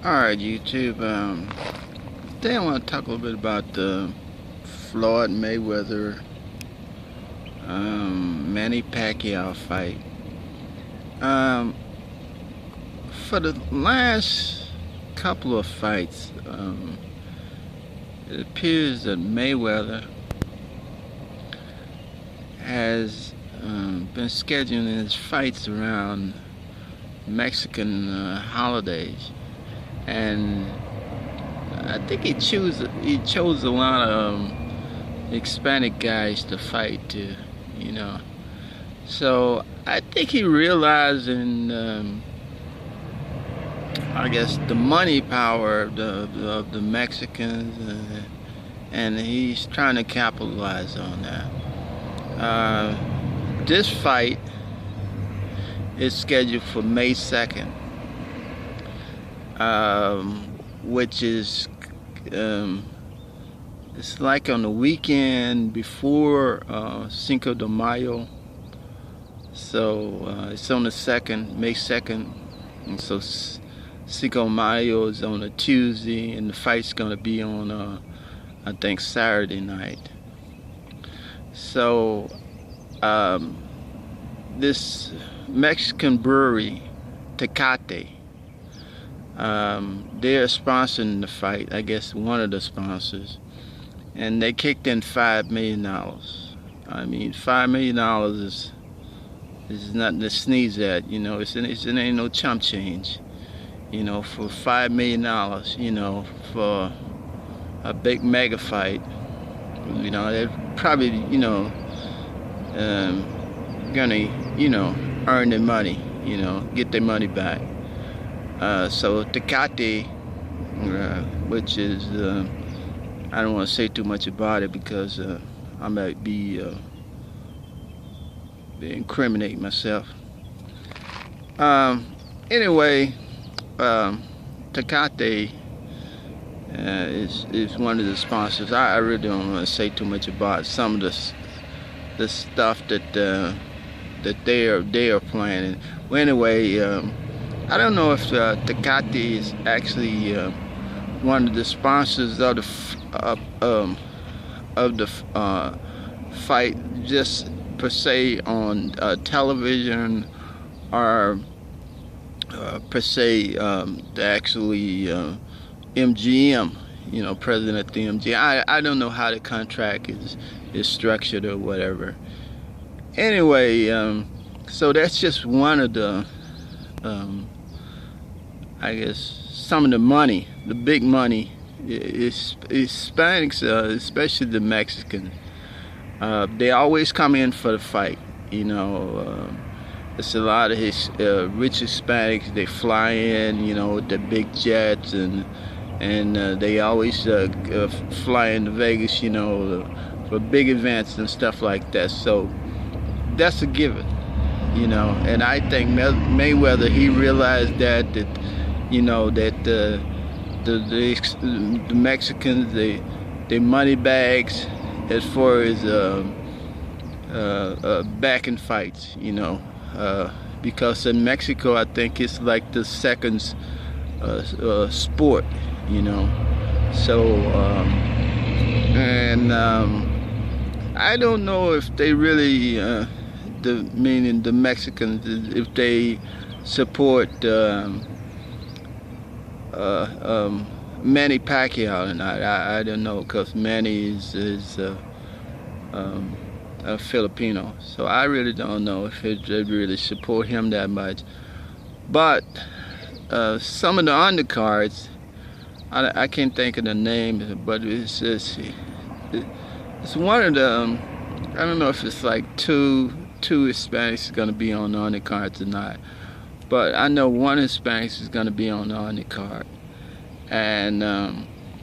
Alright, YouTube. Today I want to talk a little bit about the Floyd Mayweather Manny Pacquiao fight. Um, for the last couple of fights, it appears that Mayweather has been scheduling his fights around Mexican holidays, and I think he chose a lot of Hispanic guys to fight too, you know. So I think he realized I guess the money power of the Mexicans, and he's trying to capitalize on that. This fight is scheduled for May 2nd, which is it's like on the weekend before Cinco de Mayo. So it's on the 2nd, May 2nd. And so Cinco de Mayo is on a Tuesday, and the fight's going to be on, I think, Saturday night. So this Mexican brewery, Tecate, they're sponsoring the fight, I guess one of the sponsors, and they kicked in $5 million. I mean, $5 million is nothing to sneeze at, you know. It ain't no chump change, you know, for $5 million, you know, for a big mega fight. You know, they're probably, you know, gonna, you know, earn their money, you know, get their money back. So Tecate, which is, I don't want to say too much about it because I might be incriminate myself. Anyway, Tecate is one of the sponsors. I really don't want to say too much about some of the stuff that they are planning. Well, anyway, I don't know if Tecate is actually one of the sponsors of the fight, just per se on television, or per se actually MGM, you know, president of the MGM. I don't know how the contract is structured or whatever. Anyway, so that's just one of the I guess some of the money, the big money, is Hispanics, especially the Mexicans. They always come in for the fight, you know. It's a lot of rich Hispanics. They fly in, you know, with the big jets, and they always fly into Vegas, you know, for big events and stuff like that. So that's a given, you know. And I think Mayweather, he realized that you know, that the Mexicans, they money bags as far as back in fights, you know, because in Mexico, I think it's like the second sport, you know. So I don't know if they really meaning the Mexicans, if they support Manny Pacquiao or not. I don't know, because Manny is a Filipino, so I really don't know if they really support him that much. But some of the undercards, I can't think of the name, but it's one of the I don't know if it's like two Hispanics going to be on the undercards or not, but I know one Hispanic is going to be on the undercard, and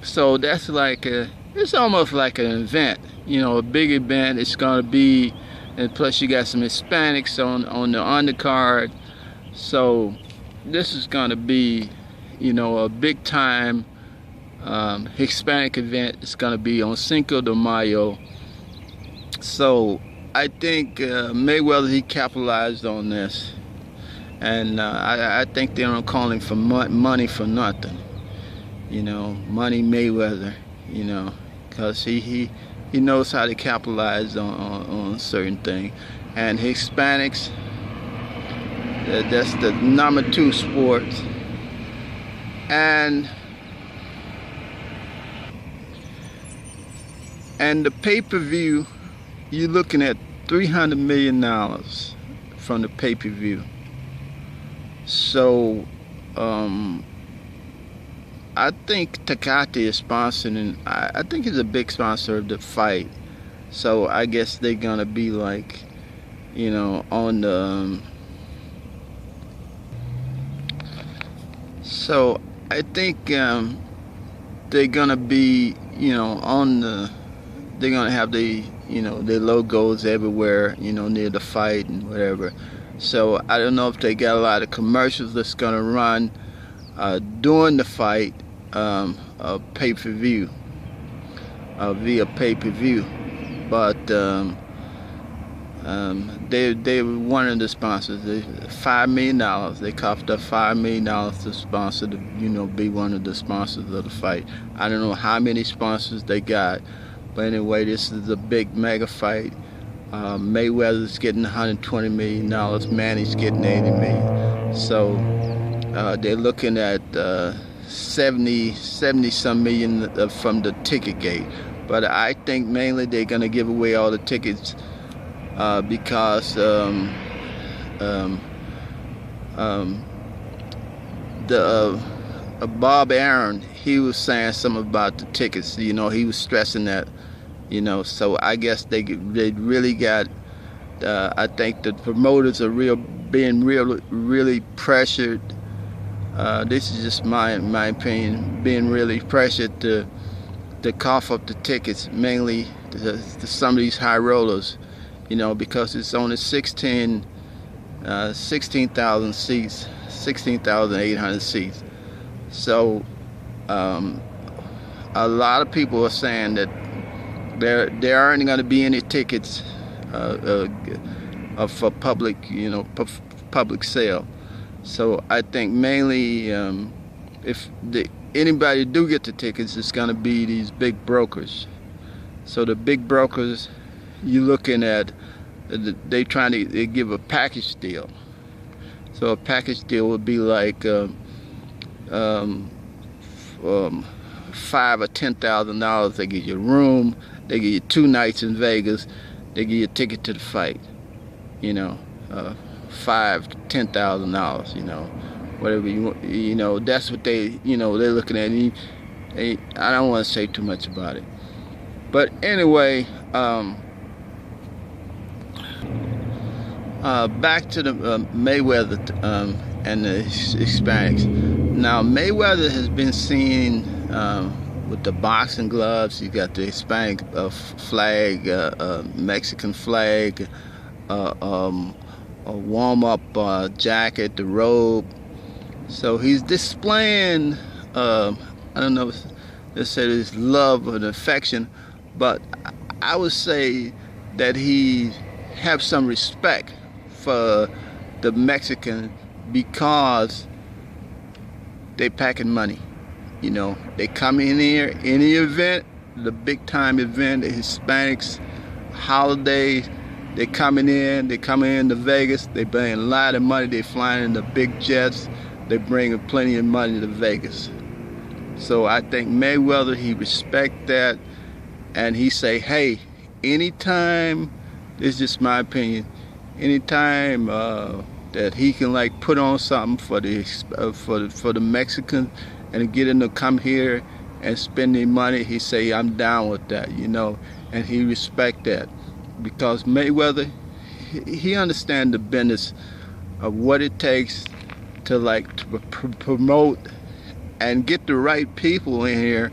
so that's like it's almost like an event, you know, a big event. It's going to be, and plus you got some Hispanics on the undercard, so this is going to be, you know, a big time Hispanic event. It's going to be on Cinco de Mayo. So I think Mayweather, he capitalized on this, and I think they don't call him for money for nothing. You know, Money Mayweather. You know, because he knows how to capitalize on certain things. And Hispanics, that's the number 2 sport. And the pay-per-view, you're looking at $300 million from the pay-per-view. So I think Tecate is sponsoring. I think he's a big sponsor of the fight. So I guess they're gonna be like, you know, on the. So I think they're gonna be, you know, on the. They're gonna have the, you know, their logos everywhere, you know, near the fight and whatever. So I don't know if they got a lot of commercials that's gonna run during the fight, pay-per-view, via pay-per-view, but they were one of the sponsors. $5 million. They coughed up $5 million to sponsor, you know, be one of the sponsors of the fight. I don't know how many sponsors they got, but anyway, this is a big mega fight. Mayweather's getting $120 million. Manny's getting $80 million. So they're looking at 70 some million from the ticket gate. But I think mainly they're gonna give away all the tickets because Bob Aaron, he was saying something about the tickets. You know, he was stressing that. You know, so I guess they really got. I think the promoters are being really pressured. This is just my opinion, being really pressured to cough up the tickets, mainly to some of these high rollers, you know, because it's only 16,000 seats, 16,800 seats. So a lot of people are saying that there aren't going to be any tickets for public, you know, public sale. So I think mainly if anybody do get the tickets, it's going to be these big brokers. So the big brokers, you're looking at, they give a package deal. So a package deal would be like $5,000 or $10,000. They give you a room, they give you 2 nights in Vegas, they give you a ticket to the fight. You know, $5,000 to $10,000. You know, whatever you want. You know, that's what they, you know, they're looking at. I don't want to say too much about it, but anyway, back to the Mayweather and the Hispanics. Now Mayweather has been seen with the boxing gloves. You got the Hispanic flag, Mexican flag, a warm-up jacket, the robe. So he's displaying, I don't know, they said his love and affection, but I would say that he have some respect for the Mexican because they packing money. You know, they come in here, any event, the big time event, the Hispanics holiday, they coming in to Vegas, they bring a lot of money, they flying in the big jets, they bringing plenty of money to Vegas. So I think Mayweather, he respect that, and he say, hey, anytime, this is just my opinion, anytime that he can like put on something for the Mexicans and get them to come here and spend their money, he say, I'm down with that, you know, and he respect that. Because Mayweather, he understands the business of what it takes to like to promote and get the right people in here,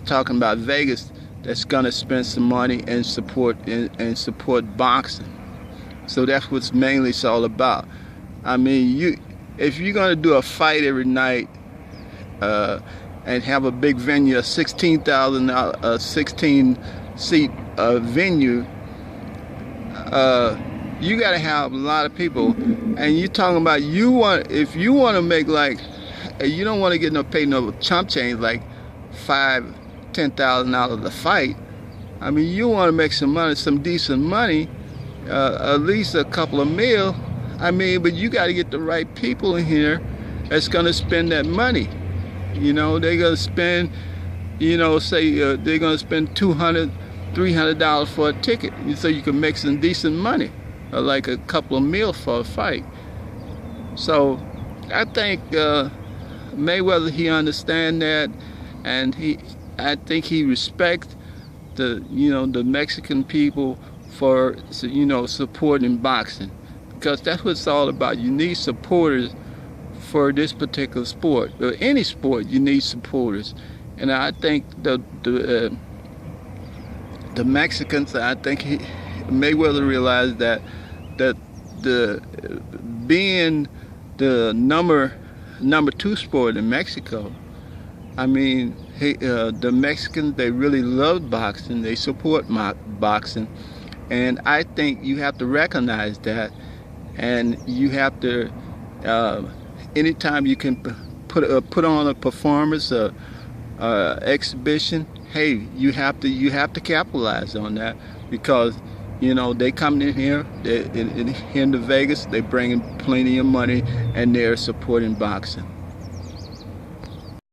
talking about Vegas, that's gonna spend some money and support boxing. So that's what's mainly it's all about. I mean, if you're gonna do a fight every night and have a big venue, a 16 seat venue, you got to have a lot of people And you talking about if you want to make like, you don't want to get pay no chump change like $5,000-$10,000 a fight. I mean, you want to make some money, some decent money, at least a couple of mil. I mean, but you got to get the right people in here that's gonna spend that money. You know, they're gonna spend, say they're gonna spend $200-$300 for a ticket, so you can make some decent money, like a couple of mil for a fight. So I think Mayweather, he understand that, and I think he respects the Mexican people for supporting boxing, because that's what it's all about. You need supporters for this particular sport, or any sport. You need supporters, and I think the Mexicans, I think Mayweather realized that the being the number 2 sport in Mexico, I mean, the Mexicans, they really love boxing. They support boxing, and I think you have to recognize that, and you have to. Anytime you can put on a performance, exhibition, hey, you have to capitalize on that, because they come in here, here in Vegas, they bring in plenty of money, and they're supporting boxing.